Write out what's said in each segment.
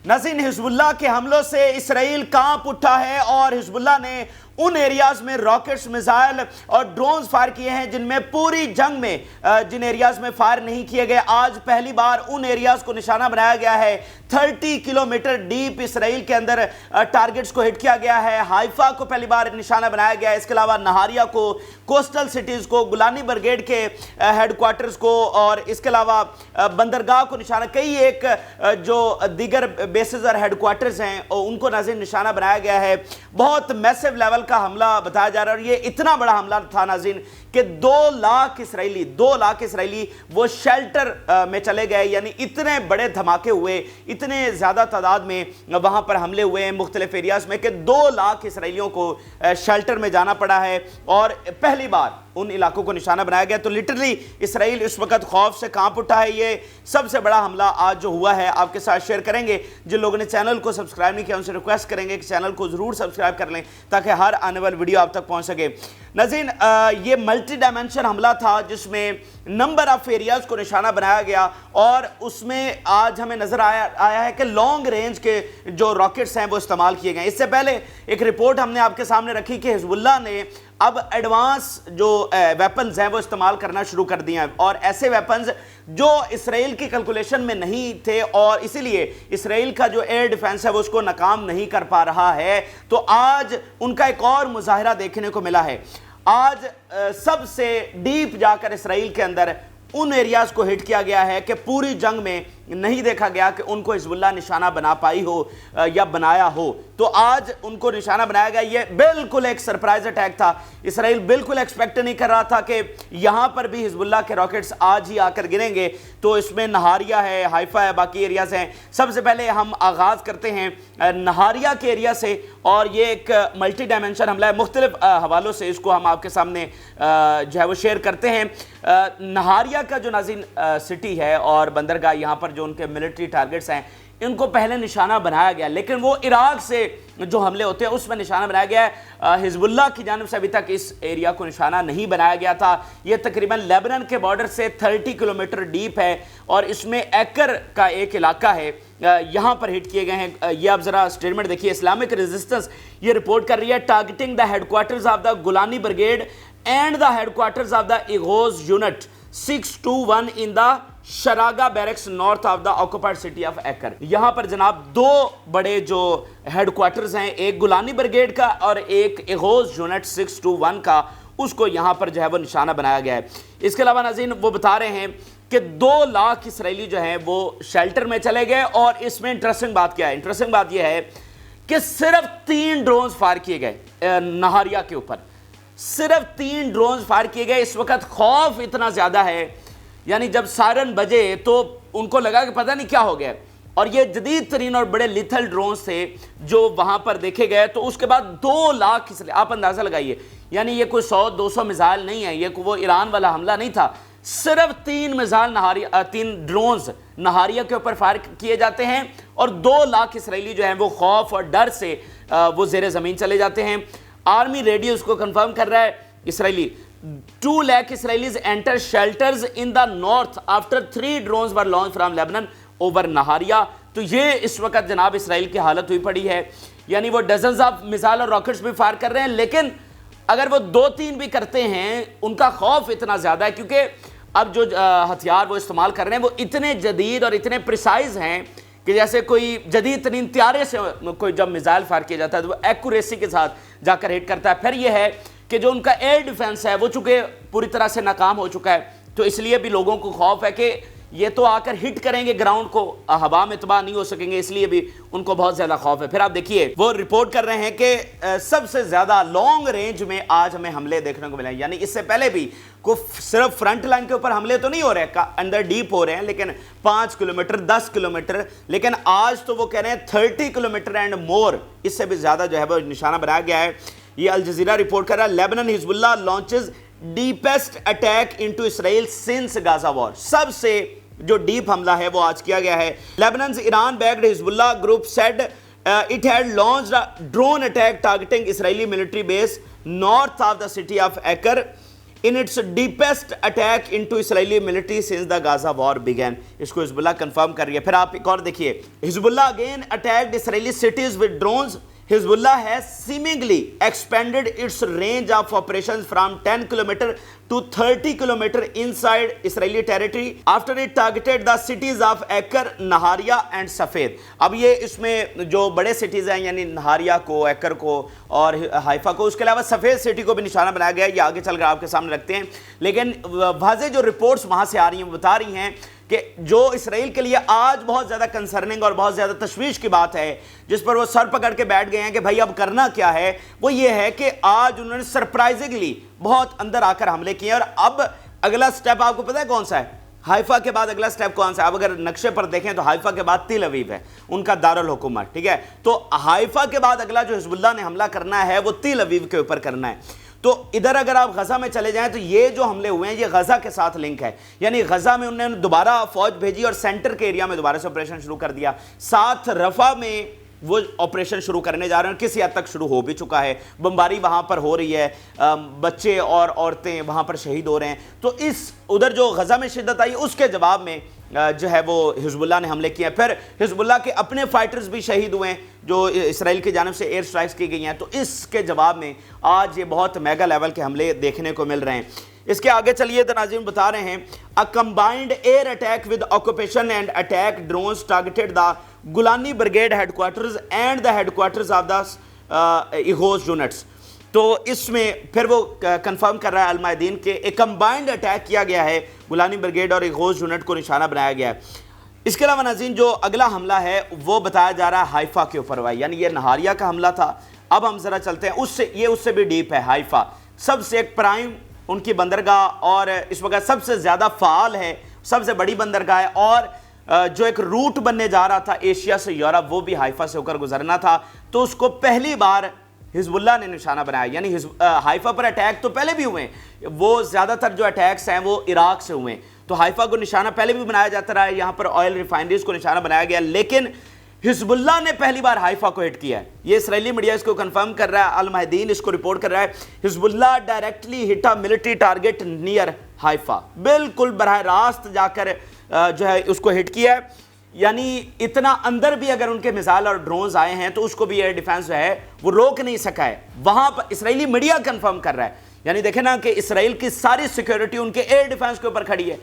नाज़रीन, हिज़्बुल्लाह के हमलों से इसराइल कांप उठा है और हिज़्बुल्लाह ने उन एरियाज़ में रॉकेट्स, मिसाइल और ड्रोन्स फायर किए हैं जिनमें पूरी जंग में जिन एरियाज़ में फायर नहीं किए गए, आज पहली बार उन एरियाज़ को निशाना बनाया गया है। 30 किलोमीटर डीप इसराइल के अंदर टारगेट्स को हिट किया गया है। हाइफा को पहली बार निशाना बनाया गया है। इसके अलावा नहारिया को, कोस्टल सिटीज़ को, गुलानी ब्रिगेड के हेडक्वार्टर्स को और इसके अलावा बंदरगाह को निशाना, कई एक जो दीगर बेसेस और हेडक्वार्टर्स हैं उनको नाज़रीन निशाना बनाया गया है। बहुत मैसिव लेवल का हमला बताया जा रहा है और ये इतना बड़ा हमला था नाज़रीन कि 2 लाख इसराइली वो शेल्टर में चले गए। यानी इतने बड़े धमाके हुए, इतने ज़्यादा तादाद में वहाँ पर हमले हुए हैं मुख्तलिफ एरियाज़ में कि 2 लाख इसराइलियों को शेल्टर में जाना पड़ा है और पहली बार उन इलाकों को निशाना बनाया गया। तो लिटरली इसराइल इस वक्त खौफ से कांप उठा है। ये सबसे बड़ा हमला आज जो हुआ है आपके साथ शेयर करेंगे। जिन लोगों ने चैनल को सब्सक्राइब नहीं किया उनसे रिक्वेस्ट करेंगे कि चैनल को ज़रूर सब्सक्राइब कर लें ताकि हर आने वाली वीडियो आप तक पहुँच सके। नाज़रीन, ये मल्टी डायमेंशन हमला था जिसमें नंबर ऑफ एरियाज़ को निशाना बनाया गया और उसमें आज हमें नज़र आया है कि लॉन्ग रेंज के जो रॉकेट्स हैं वो इस्तेमाल किए गए। इससे पहले एक रिपोर्ट हमने आपके सामने रखी कि हिज़्बुल्लाह ने अब एडवांस जो वेपन्स हैं वो इस्तेमाल करना शुरू कर दिए हैं और ऐसे वेपन्स जो इसराइल की कैलकुलेशन में नहीं थे और इसीलिए इसराइल का जो एयर डिफेंस है वो उसको नाकाम नहीं कर पा रहा है। तो आज उनका एक और मुजाहिरा देखने को मिला है। आज सबसे डीप जाकर इसराइल के अंदर उन एरियाज़ को हिट किया गया है कि पूरी जंग में नहीं देखा गया कि उनको हिज़्बुल्लाह निशाना बना पाई हो या बनाया हो। तो आज उनको निशाना बनाया गया। ये बिल्कुल एक सरप्राइज अटैक था। इसराइल बिल्कुल एक्सपेक्ट नहीं कर रहा था कि यहाँ पर भी हिज़्बुल्लाह के रॉकेट्स आज ही आकर गिरेंगे। तो इसमें नहारिया है, हाइफा है, बाकी एरियाज़ हैं। सबसे पहले हम आगाज़ करते हैं नहारिया के एरिया से और ये एक मल्टी डायमेंशन हमला है। मुख्तलिफ हवालों से इसको हम आपके सामने जो है वो शेयर करते हैं। नहारिया का जो नाज़रीन सिटी है और बंदरगाह, यहाँ पर जो उनके मिलिट्री टारगेट्स हैं इनको पहले निशाना बनाया गया, लेकिन वो इराक से जो हमले होते हैं उसमें निशाना बनाया गया है। हिज़्बुल्लाह की जानिब से अभी तक इस एरिया को निशाना नहीं बनाया गया था। ये तकरीबन लेबनान के बॉर्डर से 30 किलोमीटर डीप है और इसमें एकर का एक इलाका है, यहाँ पर हिट किए गए हैं। ये आप ज़रा स्टेटमेंट देखिए। इस्लामिक रेजिस्टेंस ये रिपोर्ट कर रही है, targeting the headquarters of the Golani brigade and the headquarters of the Egoz unit 621 in the Sharaga barracks north of the occupied city of Acre. यहां पर जनाब 2 बड़े जो हेडक्वार्टर्स हैं, एक गुलानी ब्रिगेड का और एक इगोज यूनिट 621 का, उसको यहां पर जो है वो निशाना बनाया गया है। इसके अलावा नाज़रीन वो बता रहे हैं कि 2 लाख इसराइली जो हैं वो शेल्टर में चले गए और इसमें इंटरेस्टिंग बात क्या है? इंटरेस्टिंग बात यह है कि सिर्फ 3 ड्रोन्स फायर किए गए नहारिया के ऊपर। सिर्फ 3 ड्रोन्स फायर किए गए। इस वक्त खौफ इतना ज़्यादा है, यानी जब सायरन बजे तो उनको लगा कि पता नहीं क्या हो गया। और ये जदीद तरीन और बड़े लिथल ड्रोन्स थे जो वहाँ पर देखे गए। तो उसके बाद 2 लाख इसलिए आप अंदाज़ा लगाइए, यानी ये कोई 100-200 मिसाइल नहीं है, ये वो ईरान वाला हमला नहीं था। सिर्फ 3 मिसाइल 3 ड्रोन्स नहारिया के ऊपर फायर किए जाते हैं और 2 लाख इसराइली जो हैं वो खौफ और डर से वो ज़ेरे ज़मीन चले जाते हैं। आर्मी रेडियो उसको कंफर्म कर रहा है Israeli. 2 lakh Israelis enter shelters in the north after 3 drones were launched from Lebanon over Naharia। तो ये इस वक्त जनाब इसराइल की हालत हुई पड़ी है, यानी वो डजन्स ऑफ मिसाइल और रॉकेट्स भी फायर कर रहे हैं, लेकिन अगर वो 2-3 भी करते हैं उनका खौफ इतना ज़्यादा है क्योंकि अब जो हथियार वो इस्तेमाल कर रहे हैं वो इतने जदीद और इतने प्रिसाइज हैं कि जैसे कोई जदीद तरीन त्यारे से कोई जब मिसाइल फायर किया जाता है तो वो एक्यूरेसी के साथ जाकर हिट करता है। फिर ये है कि जो उनका एयर डिफेंस है वो चूंकि पूरी तरह से नाकाम हो चुका है, तो इसलिए भी लोगों को खौफ है कि ये तो आकर हिट करेंगे ग्राउंड को, हवा में तबाह नहीं हो सकेंगे, इसलिए भी उनको बहुत ज़्यादा खौफ है। फिर आप देखिए वो रिपोर्ट कर रहे हैं कि सबसे ज़्यादा लॉन्ग रेंज में आज हमें हमले देखने को मिले हैं। यानी इससे पहले भी सिर्फ फ्रंट लाइन के ऊपर हमले तो नहीं हो रहे, अंदर डीप हो रहे हैं, लेकिन 5 किलोमीटर 10 किलोमीटर, लेकिन आज तो वो कह रहे हैं 30 किलोमीटर एंड मोर, इससे भी ज़्यादा जो है वो निशाना बनाया गया है। ये अल जज़ीरा रिपोर्ट कर रहा है, Lebanon Hezbollah launches deepest attack into Israel since Gaza war. सबसे जो डीप हमला है वो आज किया गया है। Lebanon Iran backed Hezbollah group said it had launched a drone attack targeting Israeli military base north of the city of acre in its deepest attack into Israeli military since the Gaza war began. इसको Hezbollah confirm कर रही है. फिर आप एक और देखिए, Hezbollah again attacked Israeli cities with drones. Hezbollah has seemingly expanded its range of operations from 10 km to 30 km inside Israeli territory after it targeted the cities of Acre, Naharia and Safed. अब ये इसमें जो बड़े cities हैं यानी Nahariya को, एक्कर को और हाइफा को, उसके अलावा सफ़ेद सिटी को भी निशाना बनाया गया है. ये आगे चलकर आपके सामने रखते हैं. लेकिन वाज़ेह जो रिपोर्ट्स वहाँ से आ रही हैं बता रही हैं कि जो इसराइल के लिए आज बहुत ज़्यादा कंसर्निंग और बहुत ज़्यादा तशवीश की बात है, जिस पर वो सर पकड़ के बैठ गए हैं कि भाई अब करना क्या है, वो ये है कि आज उन्होंने सरप्राइजिंगली बहुत अंदर आकर हमले किए. और अब अगला स्टेप आपको पता है कौन सा है? हाइफा के बाद अगला स्टेप कौन सा है? अब अगर नक्शे पर देखें तो हाइफा के बाद तिल अवीव है, उनका दारुल हुकूमत. ठीक है, तो हाइफा के बाद अगला जो हिजबुल्लाह ने हमला करना है वो तिल अवीव के ऊपर करना है. तो इधर अगर आप गजा में चले जाएं तो ये जो हमले हुए हैं ये गजा के साथ लिंक है. यानी गजा में उन्होंने दोबारा फौज भेजी और सेंटर के एरिया में दोबारा से ऑपरेशन शुरू कर दिया. साथ रफा में वो ऑपरेशन शुरू करने जा रहे हैं, किसी हद तक शुरू हो भी चुका है. बमबारी वहाँ पर हो रही है, बच्चे और औरतें वहाँ पर शहीद हो रहे हैं. तो इस उधर जो गजा में शिद्दत आई उसके जवाब में जो है वो हिजबुल्लाह ने हमले किए. फिर हिजबुल्लाह के अपने फाइटर्स भी शहीद हुए हैं जो इसराइल की जानिब से एयर स्ट्राइक्स की गई हैं. तो इसके जवाब में आज ये बहुत मेगा लेवल के हमले देखने को मिल रहे हैं. इसके आगे चलिए तो नाज़रीन बता रहे हैं, a combined air attack with occupation and attack drones targeted the Golani brigade headquarters and the headquarters of the Egoz units. तो इसमें फिर वो कंफर्म कर रहा है अल-मायदीन के एक कंबाइंड अटैक किया गया है, गुलानी ब्रिगेड और इगोस यूनिट को निशाना बनाया गया है. इसके अलावा नाज़रीन जो अगला हमला है वो बताया जा रहा है हाइफा के ऊपर. भाई यानी ये नहारिया का हमला था. अब हम ज़रा चलते हैं उससे भी डीप है. हाइफा सबसे एक प्राइम उनकी बंदरगाह और इस वक्त सबसे ज़्यादा फ़ाल है, सबसे बड़ी बंदरगाह है. और जो एक रूट बनने जा रहा था एशिया से यूरोप वो भी हाइफा से होकर गुजरना था. तो उसको पहली बार हिजबुल्लाह ने निशाना बनाया. यानी हाइफा पर अटैक तो पहले भी हुए हैं, वो ज़्यादातर जो अटैक्स हैं वो इराक से हुए हैं. तो हाइफा को निशाना पहले भी बनाया जाता रहा है, यहाँ पर ऑयल रिफाइनरीज को निशाना बनाया गया, लेकिन हिजबुल्लाह ने पहली बार हाइफा को हिट किया है. ये इसराइली मीडिया इसको कंफर्म कर रहा है, अल-मायदीन इसको रिपोर्ट कर रहा है. Hezbollah directly hit a military target near Haifa, बिल्कुल बराह रास्त जाकर जो है उसको हिट किया है. यानी इतना अंदर भी अगर उनके मिसाइल और ड्रोन्स आए हैं तो उसको भी एयर डिफेंस जो है वो रोक नहीं सका है. वहां पर इसराइली मीडिया कंफर्म कर रहा है. यानी देखें ना कि इसराइल की सारी सिक्योरिटी उनके एयर डिफेंस के ऊपर खड़ी है.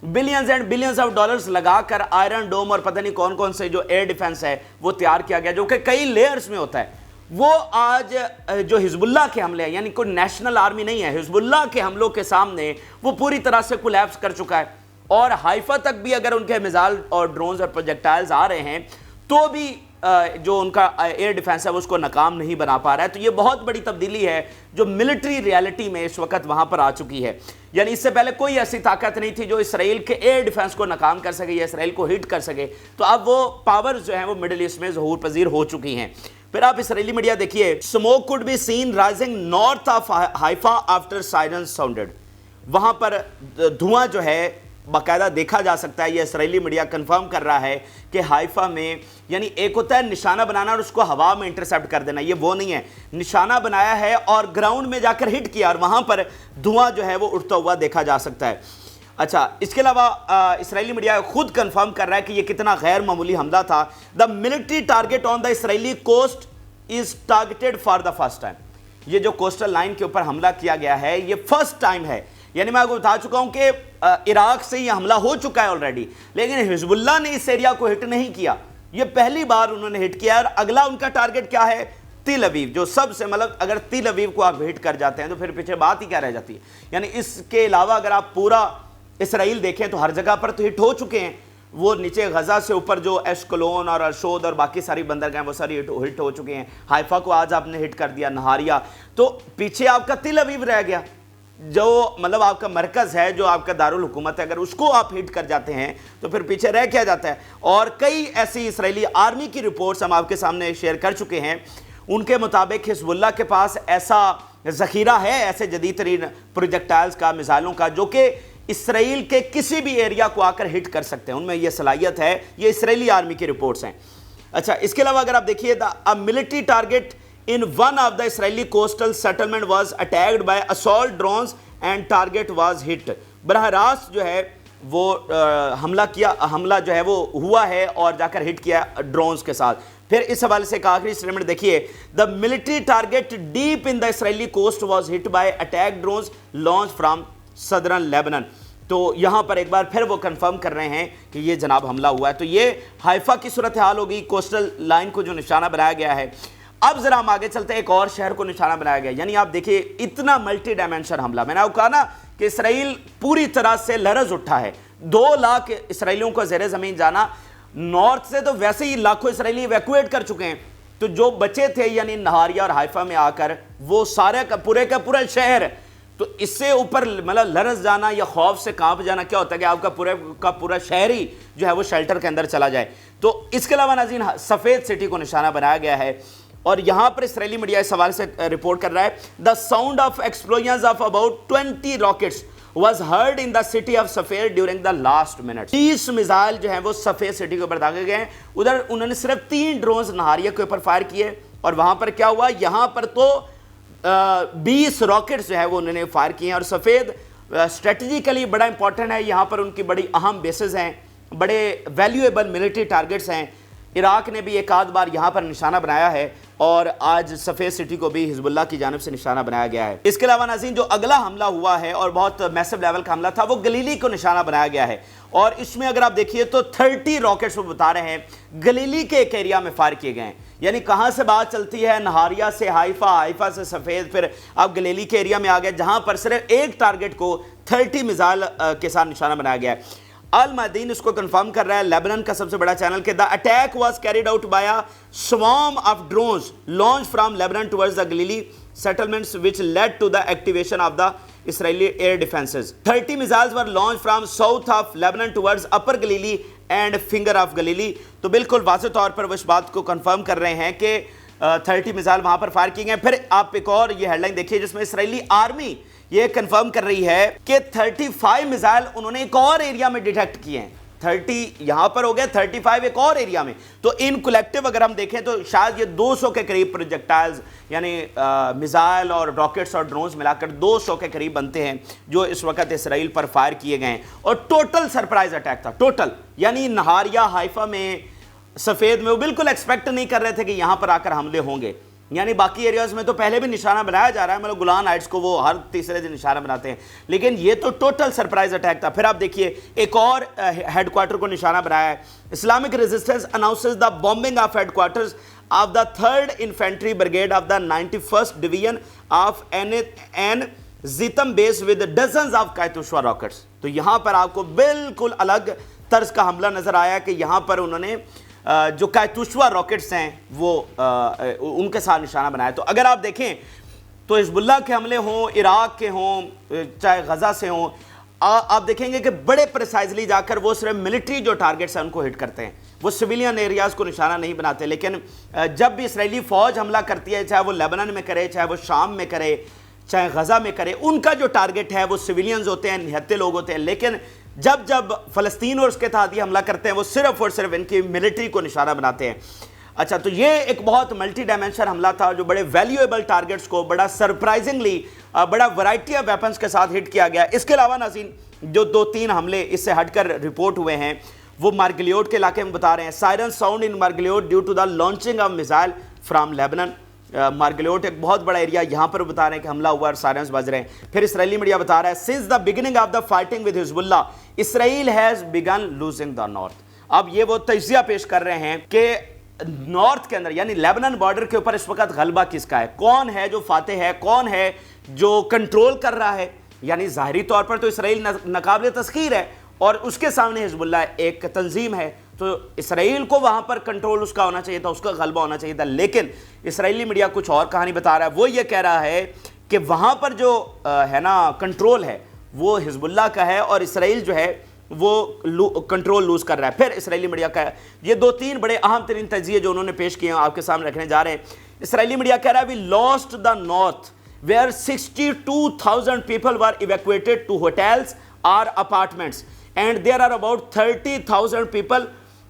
Billions and billions of dollars लगाकर आयरन डोम और पता नहीं कौन कौन से जो एयर डिफेंस है वो तैयार किया गया, जो कि कई लेयर्स में होता है. वो आज जो हिजबुल्लाह के हमले हैं, यानी कोई नेशनल आर्मी नहीं है, हिजबुल्लाह के हमलों के सामने वो पूरी तरह से कोलैप्स कर चुका है. और हाइफा तक भी अगर उनके मिसाइल और ड्रोन्स और प्रोजेक्टाइल्स आ रहे हैं तो भी जो उनका एयर डिफेंस है वो उसको नाकाम नहीं बना पा रहा है. तो ये बहुत बड़ी तब्दीली है जो मिलिट्री रियलिटी में इस वक्त वहाँ पर आ चुकी है. यानी इससे पहले कोई ऐसी ताकत नहीं थी जो इसराइल के एयर डिफेंस को नाकाम कर सके या इसराइल को हिट कर सके. तो अब वो पावर्स जो हैं वो मिडिल ईस्ट में ज़हूर पजीर हो चुकी हैं. फिर आप इसराइली मीडिया देखिए, smoke could be seen rising north of Haifa after siren sounded. वहाँ पर धुआं जो है बाकायदा देखा जा सकता है. ये इसराइली मीडिया कंफर्म कर रहा है कि हाइफा में, यानी एक होता है निशाना बनाना और उसको हवा में इंटरसेप्ट कर देना, ये वो नहीं है. निशाना बनाया है और ग्राउंड में जाकर हिट किया और वहाँ पर धुआं जो है वो उठता हुआ देखा जा सकता है. अच्छा, इसके अलावा इसराइली मीडिया खुद कंफर्म कर रहा है कि ये कितना गैर मामूली हमला था. The military target on the Israeli coast is targeted for the first time. ये जो कोस्टल लाइन के ऊपर हमला किया गया है ये फर्स्ट टाइम है. यानी मैं आपको बता चुका हूं कि इराक से ये हमला हो चुका है ऑलरेडी, लेकिन हिजबुल्लाह ने इस एरिया को हिट नहीं किया. ये पहली बार उन्होंने हिट किया. और अगला उनका टारगेट क्या है? तिल अवीव, जो सबसे मतलब अगर तिल अवीव को आप हिट कर जाते हैं तो फिर पीछे बात ही क्या रह जाती है. यानी इसके अलावा अगर आप पूरा इसराइल देखें तो हर जगह पर तो हिट हो चुके हैं. वो नीचे गजा से ऊपर जो एशकलोन और अरशोद और बाकी सारी बंदरगाहें वो सारी हिट हो चुके हैं. हाइफा को आज आपने हिट कर दिया, नहारिया, तो पीछे आपका तिल अवीव रह गया जो मतलब आपका मरकज़ है, जो आपका दारुल हुकूमत है. अगर उसको आप हिट कर जाते हैं तो फिर पीछे रह क्या जाता है. और कई ऐसी इसराइली आर्मी की रिपोर्ट्स हम आपके सामने शेयर कर चुके हैं. उनके मुताबिक हिजबुल्लाह के पास ऐसा ज़ख़ीरा है ऐसे जदीद तरीन प्रोजेक्टाइल्स का, मिसाइलों का, जो कि इसराइल के किसी भी एरिया को आकर हिट कर सकते हैं. उनमें यह सलाहियत है. ये इसराइली आर्मी की रिपोर्ट्स हैं. अच्छा, इसके अलावा अगर आप देखिए, the military target in one of the Israeli coastal settlement was attacked by assault drones and target was hit. बरह रास्त जो है वो हमला जो है वो हुआ है और जाकर हिट किया ड्रोन्स के साथ। फिर इस हवाले से एक आखिरी स्टेटमेंट देखिए, the military target deep in the Israeli coast was hit by attack drones launch from southern Lebanon. तो यहां पर एक बार फिर वो कंफर्म कर रहे हैं कि ये जनाब हमला हुआ है। तो ये हाइफा की सूरत हाल होगी, कोस्टल लाइन को जो निशाना बनाया गया है। अब जरा हम आगे चलते हैं, एक और शहर को निशाना बनाया गया। यानी आप देखिए इतना मल्टी डायमेंशन हमला, मैंने आपको कहा ना कि इसराइल पूरी तरह से लरज उठा है। 2 लाख इसराइलियों को ज़ेरे ज़मीन जाना, नॉर्थ से तो वैसे ही लाखों इसराइली इवैक्यूएट कर चुके हैं, तो जो बचे थे यानी नहारिया और हाइफा में आकर वो सारे का पूरा शहर, तो इससे ऊपर मतलब लरज जाना या खौफ से कांप जाना क्या होता है कि आपका पूरा शहर ही जो है वो शेल्टर के अंदर चला जाए। तो इसके अलावा नाज़रीन सफ़ेद सिटी को निशाना बनाया गया है और यहां पर इसराइली मीडिया इस सवाल से रिपोर्ट कर रहा है, the sound of explosions of about 20 rockets was heard in the city of Safed during the last minutes। 30 missile जो हैं वो सफ़ेद सिटी के ऊपर दागे गए हैं। उधर उन्होंने सिर्फ 3 ड्रोन्स नहारिया के ऊपर फायर किए और वहां पर क्या हुआ, यहां पर तो 20 रॉकेट्स जो है वो उन्होंने फायर किए हैं। और सफ़ेद स्ट्रेटजिकली बड़ा इंपॉर्टेंट है, यहां पर उनकी बड़ी अहम बेसेस हैं, बड़े वैल्यूएबल मिलिट्री टारगेट्स हैं। इराक ने भी एक आध बार यहाँ पर निशाना बनाया है और आज सफ़ेद सिटी को भी हिजबुल्लाह की जानिब से निशाना बनाया गया है। इसके अलावा नाज़रीन जो अगला हमला हुआ है और बहुत मैसिव लेवल का हमला था वो गलीली को निशाना बनाया गया है और इसमें अगर आप देखिए तो 30 रॉकेट्स वो बता रहे हैं गलीली के एक एरिया में फायर किए गए हैं। यानी कहाँ से बात चलती है, नहारिया से हाइफा, हाइफा से सफ़ेद, फिर आप गलीली के एरिया में आ गए जहाँ पर सिर्फ एक टारगेट को 30 मिसाइल के साथ निशाना बनाया गया है। अल मदीन इसको कंफर्म कर रहा है, लेबनान का सबसे बड़ा चैनल, के the attack was carried out by a swarm of drones launch from Lebanon towards the Galilee settlements which led to the activation of the Israeli air defenses। 30 missiles were launched from south of Lebanon towards upper Galilee and finger of Galilee। तो बिल्कुल वाज़ेह तौर पर वो इस बात को confirm कर रहे हैं कि 30 मिसाइल वहां पर फायर किए गए। फिर आप एक और ये हेडलाइन देखिए जिसमें इसराइली आर्मी ये कंफर्म कर रही है कि 35 मिसाइल उन्होंने एक और एरिया में डिटेक्ट किए हैं। 30 यहां पर हो गए, 35 एक और एरिया में। तो इन कलेक्टिव अगर हम देखें तो शायद ये 200 के करीब प्रोजेक्टाइल्स यानी मिसाइल और रॉकेट्स और ड्रोन्स मिलाकर 200 के करीब बनते हैं जो इस वक्त इसराइल पर फायर किए गए हैं। और टोटल सरप्राइज अटैक था, टोटल, यानी नहारिया, हाइफा में, सफ़ेद में वो बिल्कुल एक्सपेक्ट नहीं कर रहे थे कि यहां पर आकर हमले होंगे। यानी बाकी एरियाज में तो पहले भी निशाना बनाया जा रहा है, मतलब गुलान हाइट्स को वो हर तीसरे दिन निशाना बनाते हैं, लेकिन ये तो टोटल सरप्राइज अटैक था। फिर आप देखिए एक और हेडक्वार्टर को निशाना बनाया है। Islamic resistance announces the bombing of headquarters of the 3rd infantry brigade of the 91st division of Ein Zeitim base with dozens of Katyusha rockets. तो यहां पर आपको बिल्कुल अलग तर्ज का हमला नजर आया कि यहां पर उन्होंने जो कायतुशवा रॉकेट्स हैं वो उनके साथ निशाना बनाया। तो अगर आप देखें तो हिजबुल्लाह के हमले हों, इराक के हों, चाहे गजा से हों, आप देखेंगे कि बड़े प्रिसाइजली जाकर वो सिर्फ मिलिट्री जो टारगेट्स हैं उनको हिट करते हैं, वो सिविलियन एरियाज़ को निशाना नहीं बनाते। लेकिन जब भी इसराइली फ़ौज हमला करती है, चाहे वो लेबनान में करे, चाहे वो शाम में करे, चाहे गजा में करे, उनका जो टारगेट है वो सिविलियंस होते हैं, निहत्ते लोग होते हैं। लेकिन जब जब फ़लस्तीन और उसके तहत हमला करते हैं वो सिर्फ और सिर्फ इनकी मिलिट्री को निशाना बनाते हैं। अच्छा, तो ये एक बहुत मल्टी डायमेंशन हमला था जो बड़े वैल्यूएबल टारगेट्स को बड़ा सरप्राइजिंगली बड़ा वैरायटी ऑफ वेपन्स के साथ हिट किया गया। इसके अलावा नाज़रीन जो 2-3 हमले इससे हटकर रिपोर्ट हुए हैं वो मार्गलियोट के इलाके में बता रहे हैं। Siren sound in Margaliot due to the launching of missile from Lebanon. Margaliot एक बहुत बड़ा एरिया, यहाँ पर बता रहे हैं कि हमला हुआ और सायरन्स बज रहे हैं। फिर इसराइली मीडिया बता रहा है since the beginning of the fighting with Hezbollah Israel has begin losing the north. अब ये वो तज्जिया पेश कर रहे हैं कि नॉर्थ के अंदर यानी लेबनान बॉर्डर के ऊपर इस वक्त गलबा किसका है, कौन है जो फातेह है, कौन है जो कंट्रोल कर रहा है। यानी ज़ाहिरी तौर पर तो इसराइल नाकाबिल तस्खीर है और उसके सामने हिजबुल्लाह एक तंजीम है, तो इसराइल को वहां पर कंट्रोल उसका होना चाहिए था, उसका गलबा होना चाहिए था। लेकिन इसराइली मीडिया कुछ और कहानी बता रहा है। वो ये कह रहा है कि वहां पर जो है ना कंट्रोल है वो हिजबुल्लाह का है और इसराइल जो है वो कंट्रोल लूज कर रहा है। फिर इसराइली मीडिया का ये 2-3 बड़े अहम तरीन तजिए जो उन्होंने पेश किए हैं आपके सामने रखने जा रहे हैं। इसराइली मीडिया कह रहा है we lost the north where 62,000 people were evacuated to hotels और apartments and there are about 30,000 people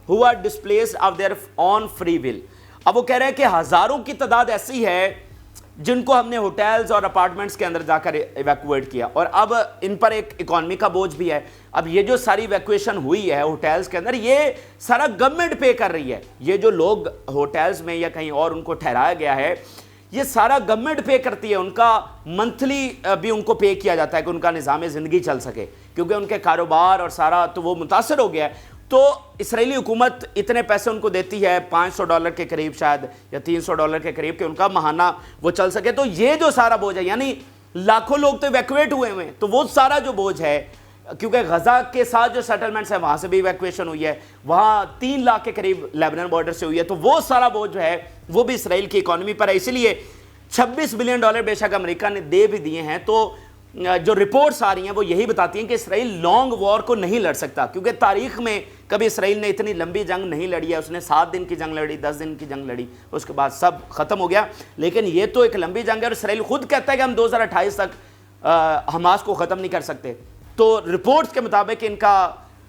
who are displaced of their own free will। अब वो कह रहे हैं कि हजारों की तादाद ऐसी है जिनको हमने होटल्स और अपार्टमेंट्स के अंदर जाकर इवैक्यूएट किया, और अब इन पर एक इकोनॉमी का बोझ भी है। अब ये जो सारी इवैक्यूएशन हुई है होटल्स के अंदर, ये सारा गवर्नमेंट पे कर रही है। ये जो लोग होटल्स में या कहीं और उनको ठहराया गया है, ये सारा गवर्नमेंट पे करती है। उनका मंथली भी उनको पे किया जाता है कि उनका निज़ाम ज़िंदगी चल सके, क्योंकि उनके कारोबार और सारा तो वो मुतासर हो गया है। तो इसराइली हुकूमत इतने पैसे उनको देती है, $500 के करीब शायद या $300 के करीब, कि उनका महाना वो चल सके। तो ये जो सारा बोझ है, यानी लाखों लोग तो इवैक्यूएट हुए हैं, तो वो सारा जो बोझ है, क्योंकि गजा के साथ जो सेटलमेंट्स है वहाँ से भी इवैक्यूएशन हुई है, वहाँ 3 लाख के करीब लेबनान बॉर्डर से हुई है, तो वो सारा बोझ जो है वो भी इसराइल की इकॉनमी पर है। इसलिए $26 बिलियन बेशक अमेरिका ने दे भी दिए हैं, तो जो रिपोर्ट्स आ रही हैं वो यही बताती हैं कि इसराइल लॉन्ग वॉर को नहीं लड़ सकता, क्योंकि तारीख में कभी इसराइल ने इतनी लंबी जंग नहीं लड़ी है। उसने 7 दिन की जंग लड़ी, 10 दिन की जंग लड़ी, उसके बाद सब खत्म हो गया। लेकिन ये तो एक लंबी जंग है, और इसराइल खुद कहता है कि हम 2028 तक हमास को ख़त्म नहीं कर सकते। तो रिपोर्ट्स के मुताबिक इनका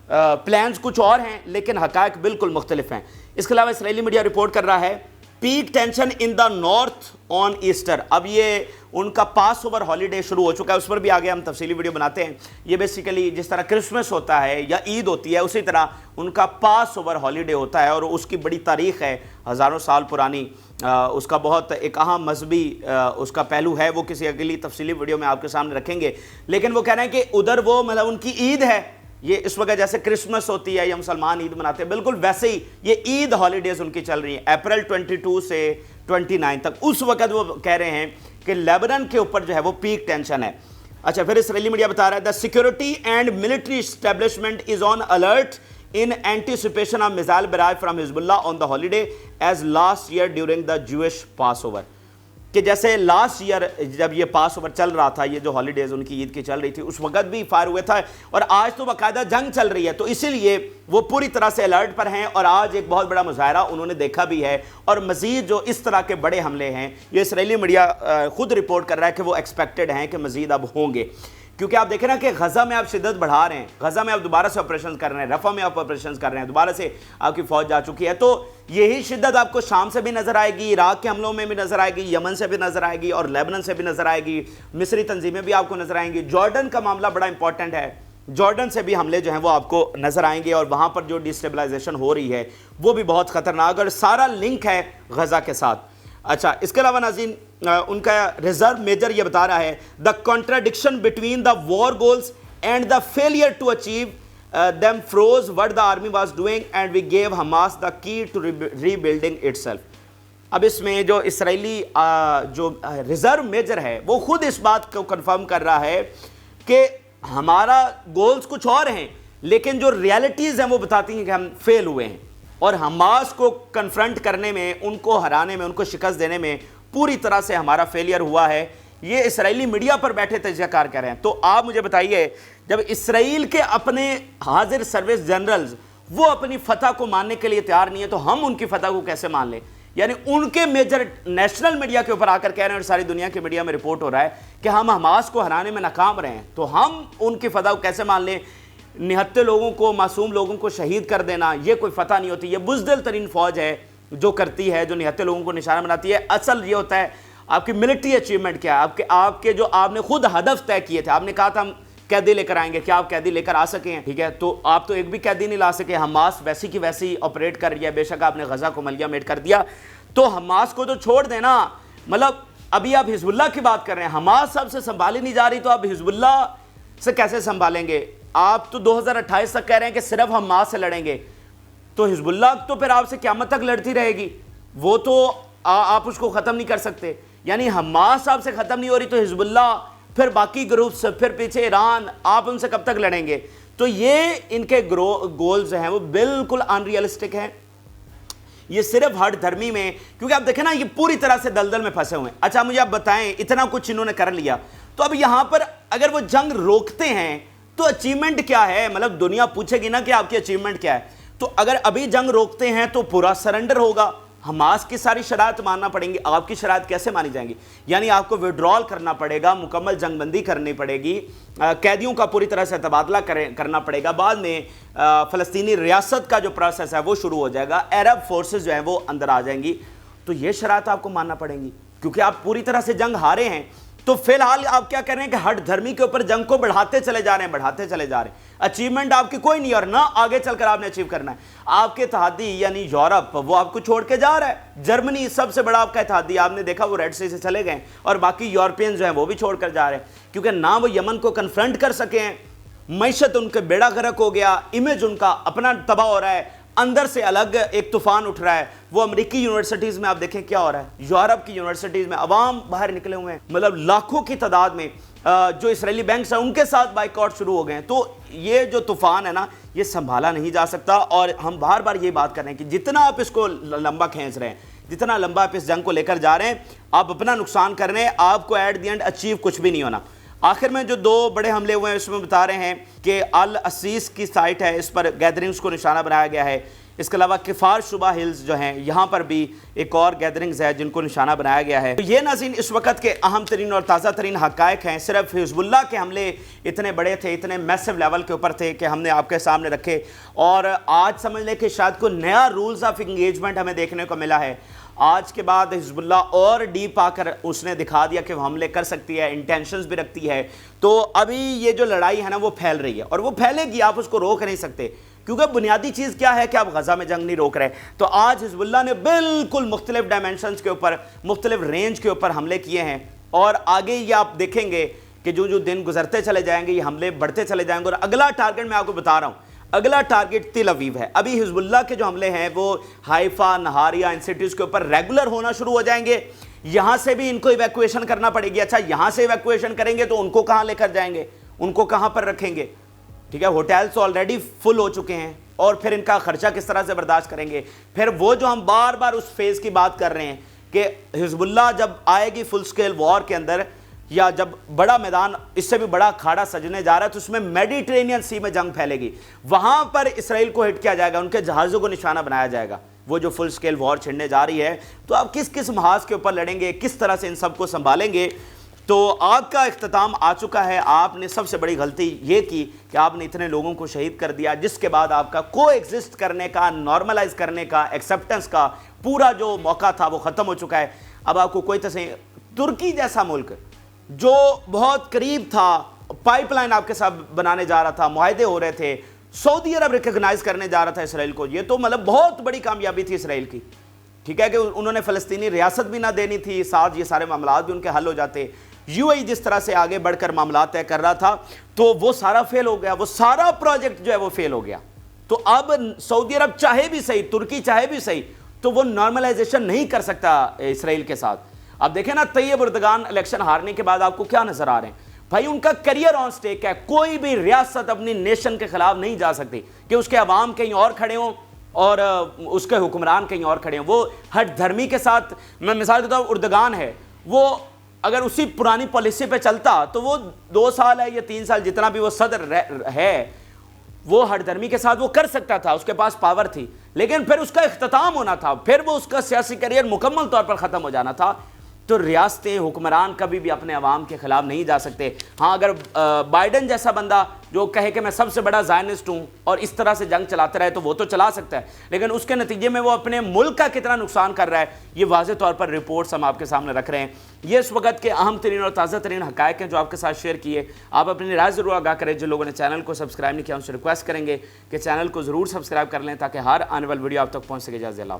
प्लान्स कुछ और हैं, लेकिन हक़ाइक़ बिल्कुल मुख्तलिफ हैं। इसके अलावा इसराइली मीडिया रिपोर्ट कर रहा है peak tension in the north on Easter. अब ये उनका पास ओवर हॉलीडे शुरू हो चुका है, उस पर भी आगे हम तफसीली वीडियो बनाते हैं। ये बेसिकली जिस तरह क्रिसमस होता है या ईद होती है, उसी तरह उनका पास ओवर हॉलीडे होता है, और उसकी बड़ी तारीख़ है, हज़ारों साल पुरानी। उसका बहुत एक अहम मजहबी उसका पहलू है, वो किसी अगली तफसीली वीडियो में आपके सामने रखेंगे। लेकिन वो कह रहे हैं कि उधर वो मतलब उनकी ईद है, ये इस वक्त जैसे क्रिसमस होती है या मुसलमान ईद मनाते हैं, बिल्कुल वैसे ही ये ईद हॉलीडेज उनकी चल रही है अप्रैल 22 से 29 तक। उस वक्त वो कह रहे हैं कि लेबनान के ऊपर जो है वो पीक टेंशन है। अच्छा, फिर इसराइली मीडिया बता रहा है the security and military establishment is on alert in anticipation of missile barrage from Hezbollah on the holiday as last year during the Jewish Passover। कि जैसे लास्ट ईयर जब ये पास ओवर चल रहा था, ये जो हॉलीडेज उनकी ईद की चल रही थी, उस वक्त भी फायर हुए था, और आज तो बाकायदा जंग चल रही है, तो इसीलिए वो पूरी तरह से अलर्ट पर हैं। और आज एक बहुत बड़ा मुजाहरा उन्होंने देखा भी है, और मज़ीद जो इस तरह के बड़े हमले हैं, ये इसराइली मीडिया खुद रिपोर्ट कर रहा है कि वो एक्सपेक्टेड हैं कि मज़ीद अब होंगे। क्योंकि आप देखें ना कि गजा में आप शिद्दत बढ़ा रहे हैं, गजा में आप दोबारा से ऑपरेशन कर रहे हैं, रफा में आप ऑपरेशन कर रहे हैं, दोबारा से आपकी फौज जा चुकी है। तो यही शिद्दत आपको शाम से भी नजर आएगी, इराक के हमलों में भी नजर आएगी, यमन से भी नजर आएगी, और लेबनान से भी नजर आएगी, मिस्री तंजीमें भी आपको नजर आएंगी। जॉर्डन का मामला बड़ा इंपॉर्टेंट है, जॉर्डन से भी हमले जो हैं वो आपको नजर आएंगे, और वहां पर जो डिस्टेबलाइजेशन हो रही है वो भी बहुत खतरनाक, और सारा लिंक है गजा के साथ। अच्छा, इसके अलावा नाज़रीन उनका रिजर्व मेजर ये बता रहा है the contradiction between the war goals and the failure to achieve them froze what the army was doing and we gave Hamas the key to rebuilding itself. अब इसमें जो इसराइली जो रिजर्व मेजर है वो खुद इस बात को कंफर्म कर रहा है कि हमारा गोल्स कुछ और हैं, लेकिन जो रियलिटीज़ हैं वो बताती हैं कि हम फेल हुए हैं, और हमास को कन्फ्रंट करने में, उनको हराने में, उनको शिकस्त देने में पूरी तरह से हमारा फेलियर हुआ है। ये इसराइली मीडिया पर बैठे तजज़ियाकार कर रहे हैं। तो आप मुझे बताइए, जब इसराइल के अपने हाजिर सर्विस जनरल्स वो अपनी फतह को मानने के लिए तैयार नहीं है, तो हम उनकी फतह को कैसे मान लें? यानी उनके मेजर नेशनल मीडिया के ऊपर आकर कह रहे हैं, और सारी दुनिया की मीडिया में रिपोर्ट हो रहा है कि हम हमास को हराने में नाकाम रहे हैं, तो हम उनकी फतह को कैसे मान लें? निहत्ते लोगों को, मासूम लोगों को शहीद कर देना, ये कोई फतह नहीं होती। ये बुज़दिल तरीन फ़ौज है जो करती है, जो निहत्ते लोगों को निशाना बनाती है। असल ये होता है आपकी मिलिट्री अचीवमेंट क्या है, आपके जो आपने खुद हदफ तय किए थे। आपने कहा था हम कैदी लेकर आएंगे, क्या आप कैदी लेकर आ सके हैं? ठीक है, तो आप तो एक भी कैदी नहीं ला सके। हमास वैसी की वैसी ऑपरेट कर रही है, बेशक आपने गजा को मलिया मेट कर दिया, तो हमास को तो छोड़ देना। मतलब अभी आप हिजबुल्लाह की बात कर रहे हैं, हमास सबसे संभाली नहीं जा रही, तो आप हिजबुल्लाह से कैसे संभालेंगे? आप तो 2028 तक कह रहे हैं कि सिर्फ हमास से लड़ेंगे, तो हिजबुल्लाह तो फिर आपसे क़यामत तक लड़ती रहेगी, वो तो आप उसको ख़त्म नहीं कर सकते। यानी हमास आपसे ख़त्म नहीं हो रही, तो हिजबुल्लाह, फिर बाकी ग्रुप्स, फिर पीछे ईरान, आप उनसे कब तक लड़ेंगे? तो ये इनके गोल्स हैं वो बिल्कुल अनरियलिस्टिक हैं। ये सिर्फ हट धर्मी में, क्योंकि आप देखें ना ये पूरी तरह से दलदल में फंसे हुए हैं। अच्छा, मुझे आप बताएं, इतना कुछ इन्होंने कर लिया, तो अब यहां पर अगर वो जंग रोकते हैं तो अचीवमेंट क्या है? मतलब दुनिया पूछेगी ना कि आपकी अचीवमेंट क्या है। तो अगर अभी जंग रोकते हैं तो पूरा सरेंडर होगा, हमास की सारी शरात मानना पड़ेंगी, आपकी शरात कैसे मानी जाएंगी? यानी आपको विड्रॉल करना पड़ेगा, मुकम्मल जंगबंदी करनी पड़ेगी, कैदियों का पूरी तरह से तबादला करना पड़ेगा, बाद में फ़लस्तीनी रियासत का जो प्रोसेस है वो शुरू हो जाएगा, अरब फोर्सेस जो हैं वो अंदर आ जाएंगी। تو یہ شرائط آپ کو ماننا پڑیں گی، کیونکہ آپ پوری طرح سے جنگ ہارے ہیں۔ تو فی الحال آپ کیا کر رہے ہیں کہ ہٹ دھرمی کے اوپر جنگ کو بڑھاتے چلے جا رہے ہیں، اچیومنٹ آپ کی کوئی نہیں، اور نہ آگے چل کر آپ نے اچیو کرنا ہے۔ آپ کے اتحادی یعنی یورپ وہ آپ کو چھوڑ کے جا رہا ہے، جرمنی سب سے بڑا آپ کا اتحادی، آپ نے دیکھا وہ ریڈ سی سے چلے گئے، اور باقی یورپین جو ہیں وہ بھی چھوڑ کر جا رہے ہیں، کیونکہ نہ وہ یمن کو کنفرنٹ کر سکے ہیں، معیشت ان کے بیڑا غرق ہو گیا، امیج ان کا اپنا تباہ ہو رہا ہے، اندر سے الگ ایک طوفان اٹھ رہا ہے۔ وہ امریکی یونیورسٹیز میں آپ دیکھیں کیا ہو رہا ہے، یورپ کی یونیورسٹیز میں عوام باہر نکلے ہوئے ہیں، مطلب لاکھوں کی تعداد میں جو اسرائیلی بینکس ہیں ان کے ساتھ بائیکاٹ شروع ہو گئے ہیں۔ تو یہ جو طوفان ہے نا یہ سنبھالا نہیں جا سکتا، اور ہم بار بار یہ بات کر رہے ہیں کہ جتنا آپ اس کو لمبا کھینچ رہے ہیں، جتنا لمبا آپ اس جنگ کو لے کر جا رہے ہیں، آپ اپنا نقصان کر رہے ہیں، آپ کو ایٹ دی اینڈ اچیو کچھ بھی نہیں ہونا۔ آخر میں جو 2 بڑے حملے ہوئے ہیں اس میں بتا رہے ہیں کہ العسیس کی سائٹ ہے، اس پر گیدرنگز کو نشانہ بنایا گیا ہے۔ اس کے علاوہ کفار شبہ ہلز جو ہیں یہاں پر بھی ایک اور گیدرنگز ہے جن کو نشانہ بنایا گیا ہے۔ یہ ناظرین اس وقت کے اہم ترین اور تازہ ترین حقائق ہیں۔ صرف حزب اللہ کے حملے اتنے بڑے تھے، اتنے میسو لیول کے اوپر تھے کہ ہم نے آپ کے سامنے رکھے، اور آج سمجھ لیں کہ شاید کوئی نیا رولز آف انگیجمنٹ ہمیں دیکھنے کو ملا ہے۔ آج کے بعد حزب اللہ اور ڈیپ آ کر اس نے دکھا دیا کہ وہ حملے کر سکتی ہے، انٹینشنز بھی رکھتی ہے۔ تو ابھی یہ جو لڑائی ہے نا وہ پھیل رہی ہے، اور وہ پھیلے گی، آپ اس کو روک نہیں سکتے، کیونکہ بنیادی چیز کیا ہے کہ آپ غزہ میں جنگ نہیں روک رہے۔ تو آج حزب اللہ نے بالکل مختلف ڈائمنشنز کے اوپر، مختلف رینج کے اوپر حملے کیے ہیں، اور آگے یہ آپ دیکھیں گے کہ جو جو دن گزرتے چلے جائیں گے یہ حملے بڑھتے چلے جائیں گے، اور اگلا ٹارگٹ میں آپ کو بتا رہا ہوں، اگلا ٹارگٹ تل ابیب ہے۔ ابھی حزب اللہ کے جو حملے ہیں وہ حائفہ، نہاریا، ان سٹیز کے اوپر ریگولر ہونا شروع ہو جائیں گے۔ یہاں سے بھی ان کو ایویکویشن کرنا پڑے گی۔ اچھا یہاں سے ایویکویشن کریں گے تو ان کو کہاں لے کر جائیں گے، ان کو کہاں پر رکھیں گے؟ ٹھیک ہے، ہوٹلز آلریڈی فل ہو چکے ہیں، اور پھر ان کا خرچہ کس طرح سے برداشت کریں گے؟ پھر وہ جو ہم بار بار اس فیز کی بات کر رہے ہیں کہ حزب اللہ جب آئے گی فل سکیل وار کے اندر، یا جب بڑا میدان اس سے بھی بڑا کھاڑا سجنے جا رہا ہے، تو اس میں میڈیٹرینین سی میں جنگ پھیلے گی، وہاں پر اسرائیل کو ہٹ کیا جائے گا، ان کے جہازوں کو نشانہ بنایا جائے گا۔ وہ جو فل سکیل وار چھڑنے جا رہی ہے، تو آپ کس کس محاذ کے اوپر لڑیں گے، کس طرح سے ان سب کو سنبھالیں گے؟ تو آپ کا اختتام آ چکا ہے۔ آپ نے سب سے بڑی غلطی یہ کی کہ آپ نے اتنے لوگوں کو شہید کر دیا، جس کے بعد آپ کا کو ایگزسٹ کرنے کا، نارملائز کرنے کا، ایکسیپٹنس کا پورا جو موقع تھا وہ ختم ہو چکا ہے۔ اب آپ کو کوئی ترکی جیسا ملک جو بہت قریب تھا، پائپ لائن آپ کے ساتھ بنانے جا رہا تھا، معاہدے ہو رہے تھے، سعودی عرب ریکگنائز کرنے جا رہا تھا اسرائیل کو، یہ تو مطلب بہت بڑی کامیابی تھی اسرائیل کی، ٹھیک ہے، کہ انہوں نے فلسطینی ریاست بھی نہ دینی تھی، ساتھ یہ سارے معاملات بھی ان کے حل ہو جاتے۔ یو اے جس طرح سے آگے بڑھ کر معاملات طے کر رہا تھا، تو وہ سارا فیل ہو گیا، وہ سارا پروجیکٹ جو ہے وہ فیل ہو گیا۔ تو اب سعودی عرب چاہے بھی صحیح، ترکی چاہے بھی صحیح، تو وہ نارملائزیشن نہیں کر سکتا اسرائیل کے ساتھ۔ اب دیکھیں نا، طیب اردگان الیکشن ہارنے کے بعد آپ کو کیا نظر آ رہے ہیں؟ بھائی ان کا کریئر آن سٹیک ہے، کوئی بھی ریاست اپنی نیشن کے خلاف نہیں جا سکتی کہ اس کے عوام کہیں اور کھڑے ہوں اور اس کے حکمران کہیں اور کھڑے ہوں۔ وہ ہٹ دھرمی کے ساتھ، میں مثال دیتا ہوں، اردگان ہے، وہ اگر اسی پرانی پالیسی پہ چلتا تو وہ 2 سال ہے یا 3 سال جتنا بھی وہ صدر ہے، وہ ہٹ دھرمی کے ساتھ وہ کر سکتا تھا، اس کے پاس پاور تھی، لیکن پھر اس کا اختتام ہونا تھا، پھر وہ اس کا سیاسی کریئر مکمل طور پر ختم ہو جانا تھا۔ تو ریاستیں، حکمران کبھی بھی اپنے عوام کے خلاف نہیں جا سکتے۔ ہاں اگر بائیڈن جیسا بندہ جو کہے کہ میں سب سے بڑا زائنسٹ ہوں اور اس طرح سے جنگ چلاتے رہے تو وہ تو چلا سکتا ہے، لیکن اس کے نتیجے میں وہ اپنے ملک کا کتنا نقصان کر رہا ہے، یہ واضح طور پر رپورٹس ہم آپ کے سامنے رکھ رہے ہیں۔ یہ اس وقت کے اہم ترین اور تازہ ترین حقائق ہیں جو آپ کے ساتھ شیئر کیے۔ آپ اپنی رائے ضرور آگاہ کریں۔ جن لوگوں نے چینل کو سبسکرائب نہیں کیا ان سے ریکویسٹ کریں گے کہ چینل کو ضرور سبسکرائب کر لیں تاکہ ہر آنے والی ویڈیو آپ تک پہنچ سکے۔ اجازت اللہ۔